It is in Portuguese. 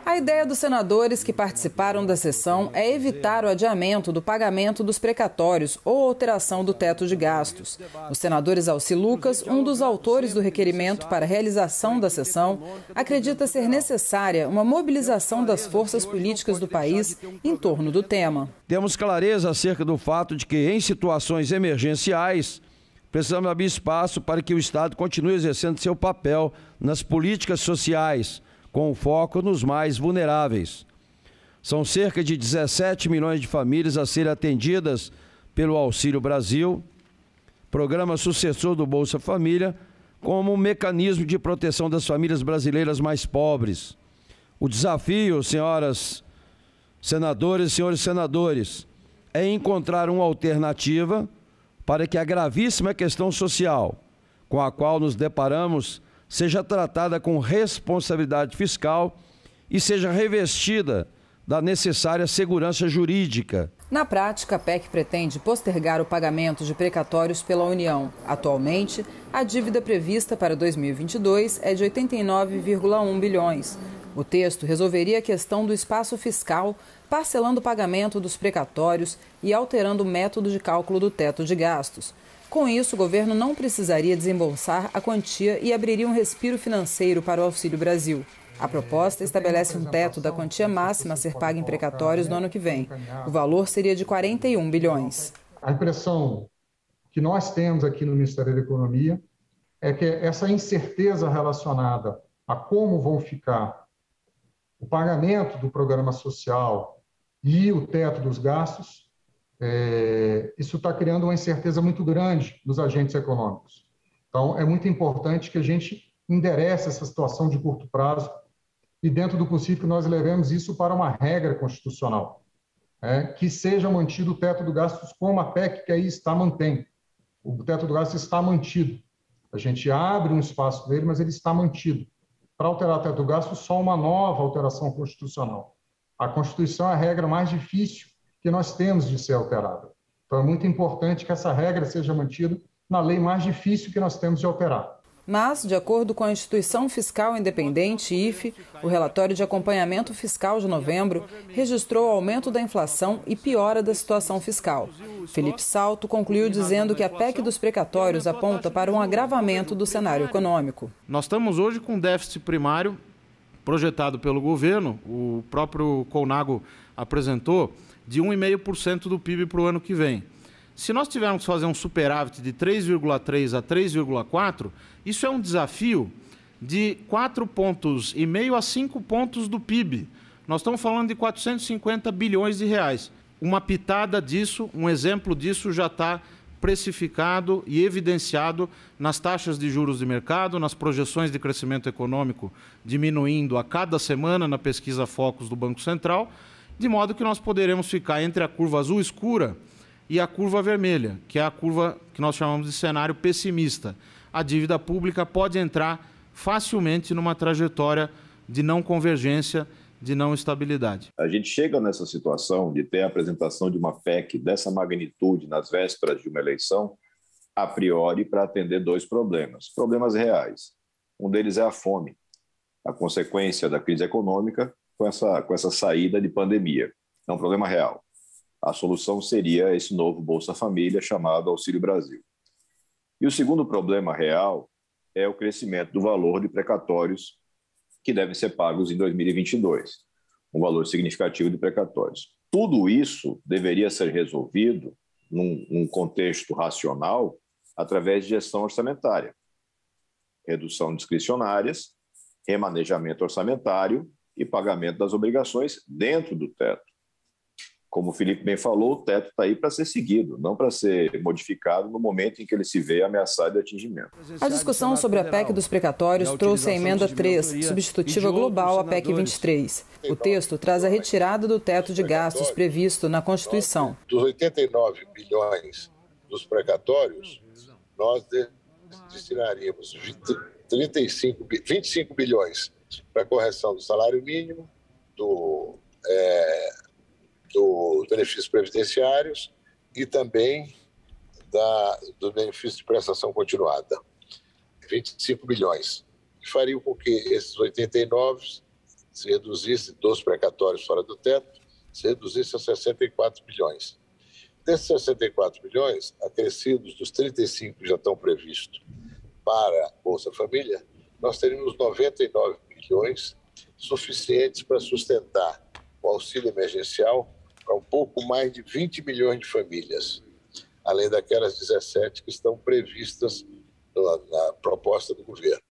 A ideia dos senadores que participaram da sessão é evitar o adiamento do pagamento dos precatórios ou alteração do teto de gastos. O senador Exalci Lucas, um dos autores do requerimento para a realização da sessão, acredita ser necessária uma mobilização das forças políticas do país em torno do tema. Temos clareza acerca do fato de que, em situações emergenciais, precisamos abrir espaço para que o Estado continue exercendo seu papel nas políticas sociais, com foco nos mais vulneráveis. São cerca de 17 milhões de famílias a serem atendidas pelo Auxílio Brasil, programa sucessor do Bolsa Família, como um mecanismo de proteção das famílias brasileiras mais pobres. O desafio, senhoras senadoras e senhores senadores, é encontrar uma alternativa para que a gravíssima questão social com a qual nos deparamos seja tratada com responsabilidade fiscal e seja revestida da necessária segurança jurídica. Na prática, a PEC pretende postergar o pagamento de precatórios pela União. Atualmente, a dívida prevista para 2022 é de 89,1 bilhões. O texto resolveria a questão do espaço fiscal, parcelando o pagamento dos precatórios e alterando o método de cálculo do teto de gastos. Com isso, o governo não precisaria desembolsar a quantia e abriria um respiro financeiro para o Auxílio Brasil. A proposta estabelece um teto da quantia máxima a ser paga em precatórios no ano que vem. O valor seria de 41 bilhões. A impressão que nós temos aqui no Ministério da Economia é que essa incerteza relacionada a como vão ficar o pagamento do programa social e o teto dos gastos, isso está criando uma incerteza muito grande nos agentes econômicos. Então, é muito importante que a gente enderece essa situação de curto prazo e, dentro do possível, que nós levemos isso para uma regra constitucional, que seja mantido o teto de gastos como a PEC que aí está mantém. O teto de gastos está mantido. A gente abre um espaço dele, mas ele está mantido. Para alterar o teto de gastos, só uma nova alteração constitucional. A Constituição é a regra mais difícil que nós temos de ser alterada. Então, é muito importante que essa regra seja mantida na lei mais difícil que nós temos de alterar. Mas, de acordo com a Instituição Fiscal Independente, IFE, o relatório de acompanhamento fiscal de novembro registrou aumento da inflação e piora da situação fiscal. Felipe Salto concluiu dizendo que a PEC dos precatórios aponta para um agravamento do cenário econômico. Nós estamos hoje com um déficit primário projetado pelo governo, o próprio Colnago apresentou, de 1,5% do PIB para o ano que vem. Se nós tivermos que fazer um superávit de 3,3 a 3,4, isso é um desafio de 4,5 pontos a 5 pontos do PIB. Nós estamos falando de 450 bilhões de reais. Uma pitada disso, um exemplo disso já está precificado e evidenciado nas taxas de juros de mercado, nas projeções de crescimento econômico diminuindo a cada semana na pesquisa Focus do Banco Central, de modo que nós poderemos ficar entre a curva azul escura e a curva vermelha, que é a curva que nós chamamos de cenário pessimista. A dívida pública pode entrar facilmente numa trajetória de não convergência, de não estabilidade. A gente chega nessa situação de ter a apresentação de uma PEC dessa magnitude nas vésperas de uma eleição, a priori para atender dois problemas reais. Um deles é a fome, a consequência da crise econômica com essa saída de pandemia. É um problema real. A solução seria esse novo Bolsa Família chamado Auxílio Brasil. E o segundo problema real é o crescimento do valor de precatórios que devem ser pagos em 2022, um valor significativo de precatórios. Tudo isso deveria ser resolvido num contexto racional através de gestão orçamentária, redução discricionárias, remanejamento orçamentário e pagamento das obrigações dentro do teto. Como o Felipe bem falou, o teto está aí para ser seguido, não para ser modificado no momento em que ele se vê ameaçado de atingimento. A discussão sobre a PEC dos precatórios trouxe a emenda 3, substitutiva global à PEC 23. O texto traz a retirada do teto de gastos previsto na Constituição. Dos 89 bilhões dos precatórios, nós destinaríamos 25 bilhões para a correção do salário mínimo, dos benefícios previdenciários e também do benefício de prestação continuada. 25 bilhões. Que fariam com que esses 89 se reduzisse dos precatórios fora do teto, se reduzisse a 64 bilhões. Desses 64 bilhões, acrescidos dos 35 que já estão previstos para a Bolsa Família, nós teríamos 99 bilhões suficientes para sustentar o auxílio emergencial para um pouco mais de 20 milhões de famílias, além daquelas 17 que estão previstas na proposta do governo.